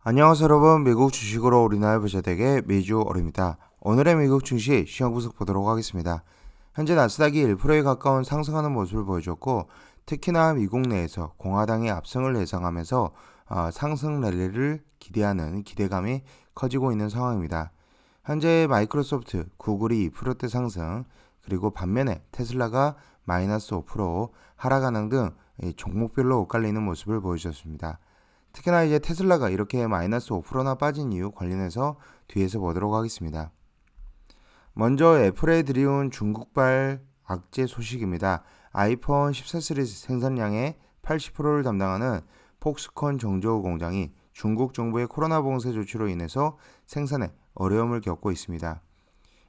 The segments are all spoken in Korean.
안녕하세요 여러분, 미국 주식으로 우리나라 부자되게 매주 월요일입니다. 오늘의 미국 증시 시황 분석 보도록 하겠습니다. 현재 나스닥이 1%에 가까운 상승하는 모습을 보여줬고, 특히나 미국 내에서 공화당의 압승을 예상하면서 상승 랠리를 기대하는 기대감이 커지고 있는 상황입니다. 현재 마이크로소프트, 구글이 2%대 상승, 그리고 반면에 테슬라가 마이너스 5% 하락하는 등 종목별로 엇갈리는 모습을 보여줬습니다. 특히나 이제 테슬라가 이렇게 마이너스 5%나 빠진 이유 관련해서 뒤에서 보도록 하겠습니다. 먼저 애플에 들이온 중국발 악재 소식입니다. 아이폰 14 시리즈 생산량의 80%를 담당하는 폭스콘 정저우 공장이 중국 정부의 코로나 봉쇄 조치로 인해서 생산에 어려움을 겪고 있습니다.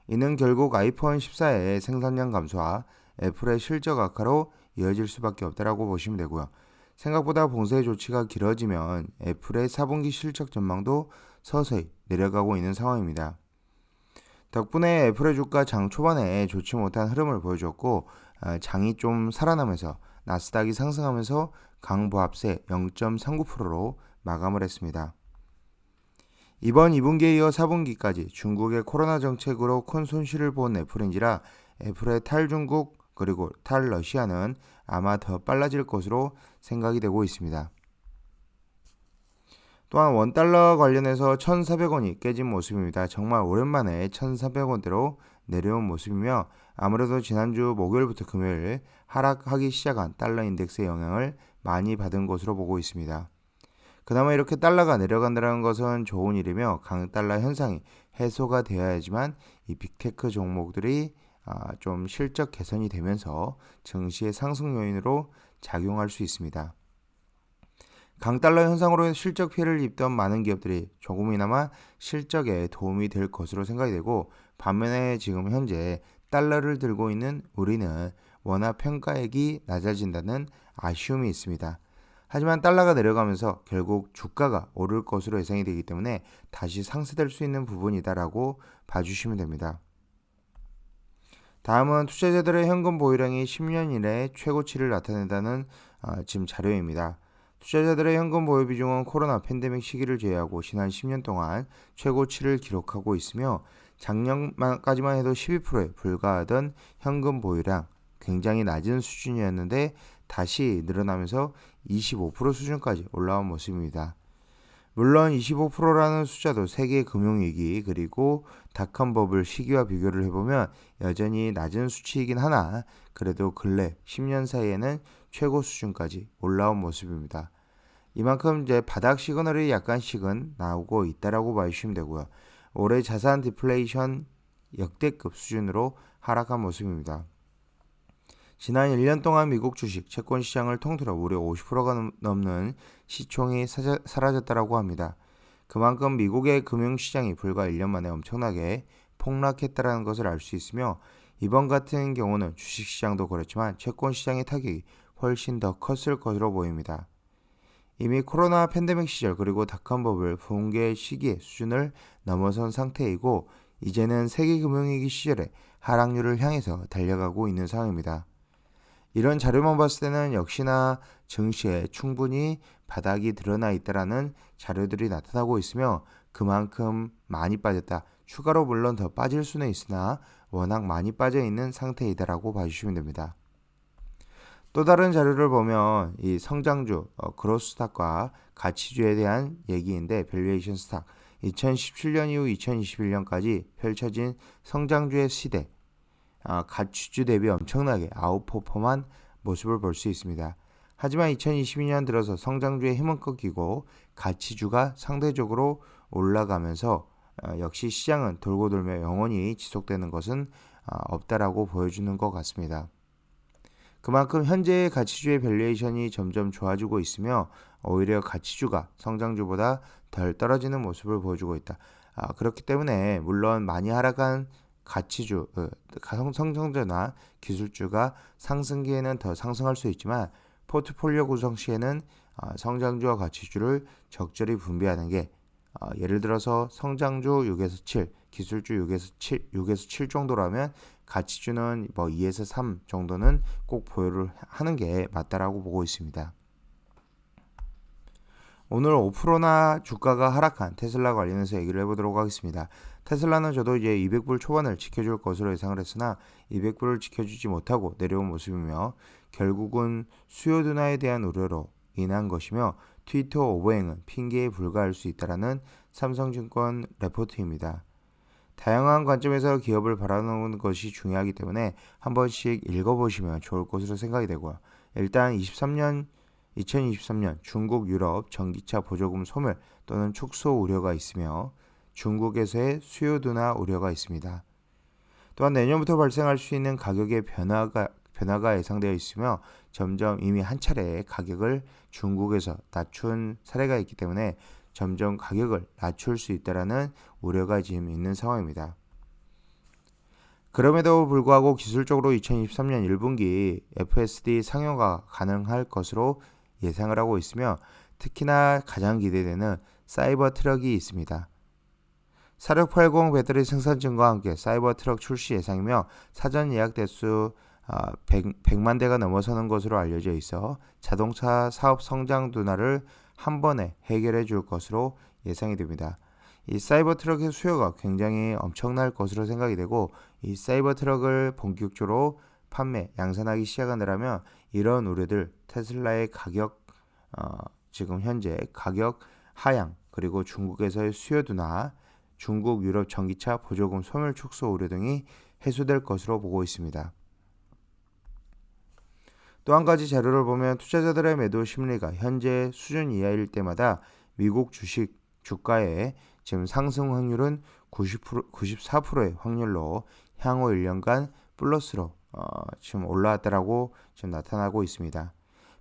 이는 결국 아이폰 14의 생산량 감소와 애플의 실적 악화로 이어질 수밖에 없다라고 보시면 되고요. 생각보다 봉쇄 조치가 길어지면 애플의 4분기 실적 전망도 서서히 내려가고 있는 상황입니다. 덕분에 애플의 주가 장 초반에 좋지 못한 흐름을 보여줬고, 장이 좀 살아나면서 나스닥이 상승하면서 강보합세 0.39%로 마감을 했습니다. 이번 2분기에 이어 4분기까지 중국의 코로나 정책으로 큰 손실을 본 애플인지라 애플의 탈중국 그리고 탈러시아는 아마 더 빨라질 것으로 생각이 되고 있습니다. 또한 원달러 관련해서 1,400원이 깨진 모습입니다. 정말 오랜만에 1,400원대로 내려온 모습이며, 아무래도 지난주 목요일부터 금요일 하락하기 시작한 달러 인덱스의 영향을 많이 받은 것으로 보고 있습니다. 그나마 이렇게 달러가 내려간다는 것은 좋은 일이며, 강달러 현상이 해소가 되어야지만 이 빅테크 종목들이 좀 실적 개선이 되면서 증시의 상승 요인으로 작용할 수 있습니다. 강달러 현상으로 실적 피해를 입던 많은 기업들이 조금이나마 실적에 도움이 될 것으로 생각이 되고, 반면에 지금 현재 달러를 들고 있는 우리는 워낙 평가액이 낮아진다는 아쉬움이 있습니다. 하지만 달러가 내려가면서 결국 주가가 오를 것으로 예상이 되기 때문에 다시 상쇄될 수 있는 부분이다라고 봐주시면 됩니다. 다음은 투자자들의 현금 보유량이 10년 이내 최고치를 나타낸다는 지금 자료입니다. 투자자들의 현금 보유 비중은 코로나 팬데믹 시기를 제외하고 지난 10년 동안 최고치를 기록하고 있으며, 작년까지만 해도 12%에 불과하던 현금 보유량, 굉장히 낮은 수준이었는데 다시 늘어나면서 25% 수준까지 올라온 모습입니다. 물론 25%라는 숫자도 세계 금융위기 그리고 닷컴 버블 시기와 비교를 해보면 여전히 낮은 수치이긴 하나, 그래도 근래 10년 사이에는 최고 수준까지 올라온 모습입니다. 이만큼 이제 바닥 시그널이 약간씩은 나오고 있다라고 봐주시면 되고요. 올해 자산 디플레이션 역대급 수준으로 하락한 모습입니다. 지난 1년 동안 미국 주식, 채권 시장을 통틀어 무려 50%가 넘는 시총이 사라졌다고 합니다. 그만큼 미국의 금융시장이 불과 1년 만에 엄청나게 폭락했다는 것을 알 수 있으며, 이번 같은 경우는 주식시장도 그렇지만 채권시장의 타격이 훨씬 더 컸을 것으로 보입니다. 이미 코로나 팬데믹 시절 그리고 닷컴 버블 붕괴 시기의 수준을 넘어선 상태이고, 이제는 세계 금융위기 시절의 하락률을 향해서 달려가고 있는 상황입니다. 이런 자료만 봤을 때는 역시나 증시에 충분히 바닥이 드러나 있다라는 자료들이 나타나고 있으며, 그만큼 많이 빠졌다. 추가로 물론 더 빠질 수는 있으나 워낙 많이 빠져 있는 상태이다라고 봐주시면 됩니다. 또 다른 자료를 보면 이 성장주, 그로스 스탁과 가치주에 대한 얘기인데, 밸류에이션 스탁 2017년 이후 2021년까지 펼쳐진 성장주의 시대, 가치주 대비 엄청나게 아웃퍼폼한 모습을 볼 수 있습니다. 하지만 2022년 들어서 성장주의 힘은 꺾이고 가치주가 상대적으로 올라가면서 역시 시장은 돌고 돌며 영원히 지속되는 것은 없다라고 보여주는 것 같습니다. 그만큼 현재의 가치주의 밸류에이션이 점점 좋아지고 있으며, 오히려 가치주가 성장주보다 덜 떨어지는 모습을 보여주고 있다. 그렇기 때문에 물론 많이 하락한 가치주, 성장주나 기술주가 상승기에는 더 상승할 수 있지만, 포트폴리오 구성 시에는 성장주와 가치주를 적절히 분배하는 게, 예를 들어서 성장주 6에서 7, 기술주 6에서 7 정도라면 가치주는 뭐 2에서 3 정도는 꼭 보유를 하는 게 맞다라고 보고 있습니다. 오늘 5%나 주가가 하락한 테슬라 관련해서 얘기를 해보도록 하겠습니다. 테슬라는 저도 이제 200불 초반을 지켜줄 것으로 예상을 했으나 200불을 지켜주지 못하고 내려온 모습이며 결국은 수요 둔화에 대한 우려로 인한 것이며 트위터 오버행은 핑계에 불과할 수 있다라는 삼성증권 레포트입니다. 다양한 관점에서 기업을 바라보는 것이 중요하기 때문에 한 번씩 읽어보시면 좋을 것으로 생각이 되고요. 일단 2023년 중국 유럽 전기차 보조금 소멸 또는 축소 우려가 있으며 중국에서의 수요 둔화 우려가 있습니다. 또한 내년부터 발생할 수 있는 가격의 변화가 예상되어 있으며 점점 이미 한 차례 가격을 중국에서 낮춘 사례가 있기 때문에 점점 가격을 낮출 수 있다는 우려가 지금 있는 상황입니다. 그럼에도 불구하고 기술적으로 2023년 1분기 FSD 상용화가 가능할 것으로 예상을 하고 있으며 특히나 가장 기대되는 사이버 트럭이 있습니다. 4680 배터리 생산 증가와 함께 사이버 트럭 출시 예상이며 사전 예약 대수 100만 대가 넘어서는 것으로 알려져 있어 자동차 사업 성장 둔화를 한 번에 해결해 줄 것으로 예상이 됩니다. 이 사이버 트럭의 수요가 굉장히 엄청날 것으로 생각이 되고 이 사이버 트럭을 본격적으로 판매, 양산하기 시작한다면 이런 우려들 테슬라의 가격 지금 현재 가격 하향 그리고 중국에서의 수요 둔화 중국 유럽 전기차 보조금 소멸 축소 우려 등이 해소될 것으로 보고 있습니다. 또 한 가지 자료를 보면 투자자들의 매도 심리가 현재 수준 이하일 때마다 미국 주식 주가의 지금 상승 확률은 94%의 확률로 향후 1년간 플러스로 지금 올라왔다라고 지금 나타나고 있습니다.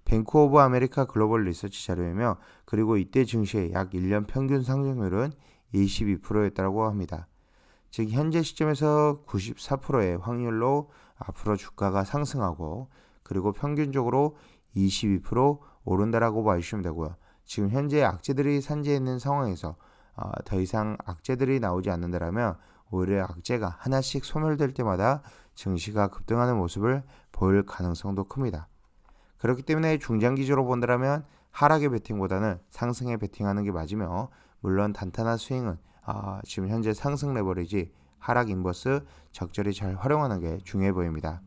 뱅크 오브 아메리카 글로벌 리서치 자료이며 그리고 이때 증시의 약 1년 평균 상승률은 22%였다고 합니다. 즉 현재 시점에서 94%의 확률로 앞으로 주가가 상승하고 그리고 평균적으로 22% 오른다라고 봐주시면 되고요. 지금 현재 악재들이 산재해 있는 상황에서 더 이상 악재들이 나오지 않는다면 오히려 악재가 하나씩 소멸될 때마다 증시가 급등하는 모습을 보일 가능성도 큽니다. 그렇기 때문에 중장기적으로 본다면 하락의 베팅보다는 상승에 베팅하는 게 맞으며 물론 단타나 스윙은 지금 현재 상승 레버리지 하락 인버스 적절히 잘 활용하는 게 중요해 보입니다.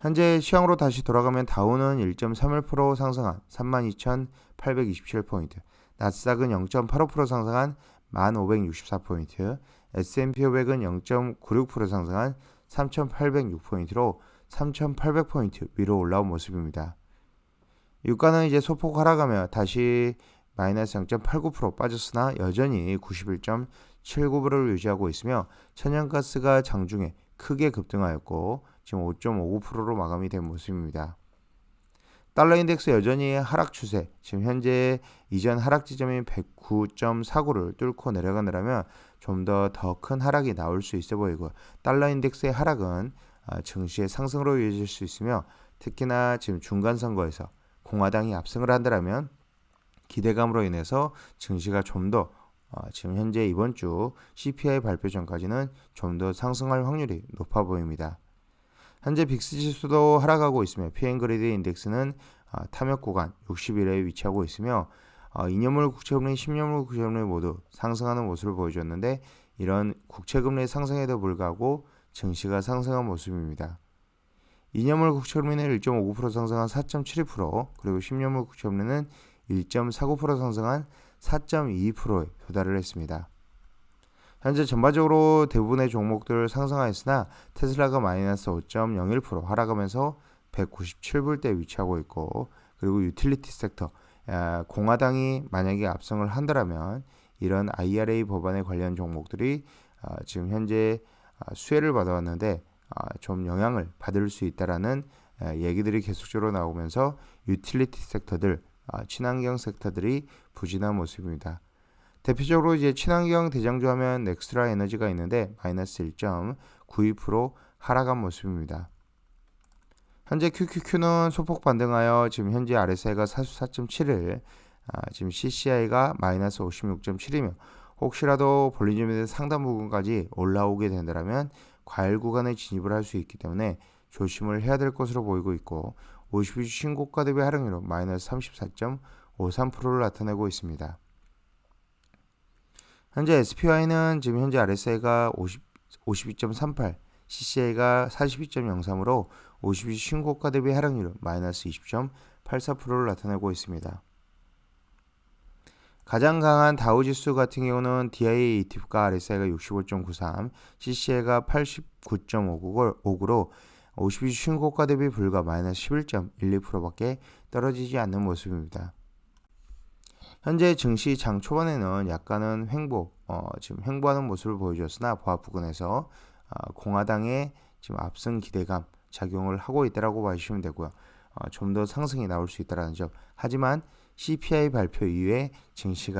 현재 시황으로 다시 돌아가면 다우는 1.31% 상승한 32,827포인트, 나스닥은 0.85% 상승한 1,564포인트, S&P 500은 0.96% 상승한 3,806포인트로 3,800포인트 위로 올라온 모습입니다. 유가는 이제 소폭 하락하며 다시 마이너스 0.89% 빠졌으나 여전히 91.79불을 유지하고 있으며 천연가스가 장중에 크게 급등하였고 지금 5.59%로 마감이 된 모습입니다. 달러 인덱스 여전히 하락 추세, 지금 현재 이전 하락 지점인 109.49를 뚫고 내려가느라면 좀 더 큰 하락이 나올 수 있어 보이고 달러 인덱스의 하락은 증시의 상승으로 이어질 수 있으며 특히나 지금 중간선거에서 공화당이 압승을 한다면 기대감으로 인해서 증시가 좀 더 지금 현재 이번 주 CPI 발표 전까지는 좀 더 상승할 확률이 높아 보입니다. 현재 빅스 지수도 하락하고 있으며 피엔그리드 인덱스는 탐욕 구간 60일에 위치하고 있으며 2년물 국채금리, 10년물 국채금리 모두 상승하는 모습을 보여줬는데 이런 국채금리 상승에도 불구하고 증시가 상승한 모습입니다. 2년물 국채금리는 1.59% 상승한 4.72% 그리고 10년물 국채금리는 1.49% 상승한 4.22%에 도달을 했습니다. 현재 전반적으로 대부분의 종목들 상승하였으나 테슬라가 마이너스 5.01% 하락하면서 197불대에 위치하고 있고 그리고 유틸리티 섹터 공화당이 만약에 압승을 한다면 이런 IRA 법안에 관련 종목들이 지금 현재 수혜를 받아왔는데 좀 영향을 받을 수 있다라는 얘기들이 계속적으로 나오면서 유틸리티 섹터들 친환경 섹터들이 부진한 모습입니다. 대표적으로 이제 친환경 대장주 하면 넥스트라 에너지가 있는데 마이너스 1.92% 하락한 모습입니다. 현재 QQQ는 소폭 반등하여 지금 현재 RSI가 44.7을 지금 CCI가 마이너스 56.7이며 혹시라도 볼린저밴드 상단 부분까지 올라오게 된다면 과열 구간에 진입을 할 수 있기 때문에 조심을 해야 될 것으로 보이고 있고 50주 신고가 대비 하락률은 마이너스 0.53%를 나타내고 있습니다. 현재 SPY는 지금 현재 RSI가 52.38, CCI가 42.03으로 52주 신고가 대비 하락률은 마이너스 20.84%를 나타내고 있습니다. 가장 강한 다우지수 같은 경우는 DIA ETF가 RSI가 65.93, CCI가 89.59로 52주 신고가 대비 불과 마이너스 11.12%밖에 떨어지지 않는 모습입니다. 현재 증시 장 초반에는 약간은 지금 횡보하는 모습을 보여주었으나 보합 부근에서 공화당의 지금 압승 기대감 작용을 하고 있다라고 봐주시면 되고요. 좀 더 상승이 나올 수 있다라는 점. 하지만 CPI 발표 이후에 증시의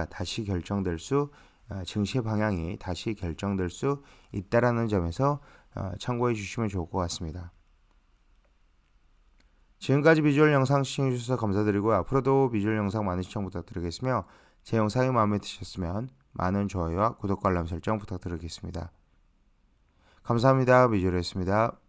방향이 다시 결정될 수 있다라는 점에서 참고해 주시면 좋을 것 같습니다. 지금까지 비주얼 영상 시청해 주셔서 감사드리고요. 앞으로도 비주얼 영상 많은 시청 부탁드리겠으며 제 영상이 마음에 드셨으면 많은 좋아요와 구독과 알람 설정 부탁드리겠습니다. 감사합니다. 비주얼이었습니다.